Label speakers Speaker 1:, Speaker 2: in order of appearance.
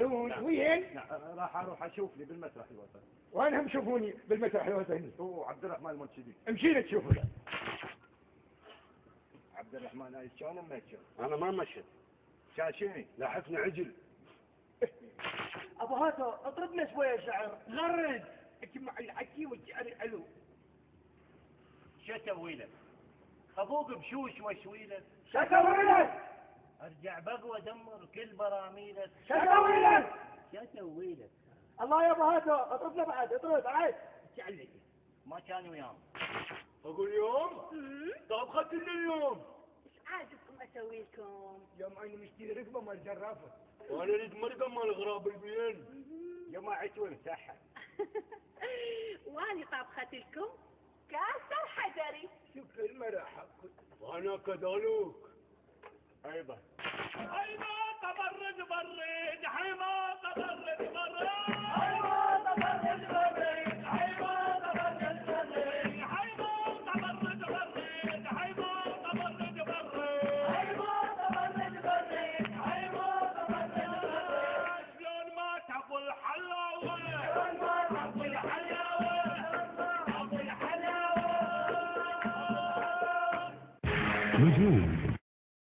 Speaker 1: تفضلون؟ وين؟
Speaker 2: راح اروح اشوف لي بالمسرح الوطني.
Speaker 1: وانا هم شوفوني بالمسرح الوطني.
Speaker 2: هو عبد الرحمن المنشدي.
Speaker 1: امشينا تشوفوا.
Speaker 2: عبد الرحمن هاي شلون ما تشوف؟
Speaker 3: انا ما مشيت،
Speaker 2: شاشني
Speaker 3: لاحقني عجل.
Speaker 4: ابو هاتو اطربنا شويه شعر. غرد اجمع الحكي والشعر الحلو.
Speaker 5: شو اسوي لك؟ ابوك بشوش واشوي لك.
Speaker 4: شو اسوي لك؟
Speaker 5: ارجع بقوى ادمر كل براميلك.
Speaker 4: شو اسوي لك؟
Speaker 5: شو اسوي لك؟
Speaker 4: الله يا ابو هاتو اطربنا بعد اطرب عاد.
Speaker 5: تعلق ما كان وياهم.
Speaker 3: اقول يوم طب خدت لي اليوم.
Speaker 6: ايش عاجبكم اسوي لكم؟
Speaker 4: يوم اني مشتري ركبه مال جرافه.
Speaker 3: وانا اريد مرقه مال غراب البين.
Speaker 2: يوم عتوه مسحه.
Speaker 6: واني طابخت لكم كاسه حجري.
Speaker 4: شوف المرحب.
Speaker 3: وانا كذلك
Speaker 2: ايضا.
Speaker 5: حيما تبرد برد حيما تبرد برد.
Speaker 4: حيما تبرد برد حيما تبرد برد.
Speaker 5: حيما تبرد برد حيما تبرد برد.
Speaker 4: حيما تبرد برد حيما تبرد برد.
Speaker 5: شلون ما تبو الحلاوه.
Speaker 4: شلون ما تبو الحلاوه. تبو الحلاوه.
Speaker 7: نجوم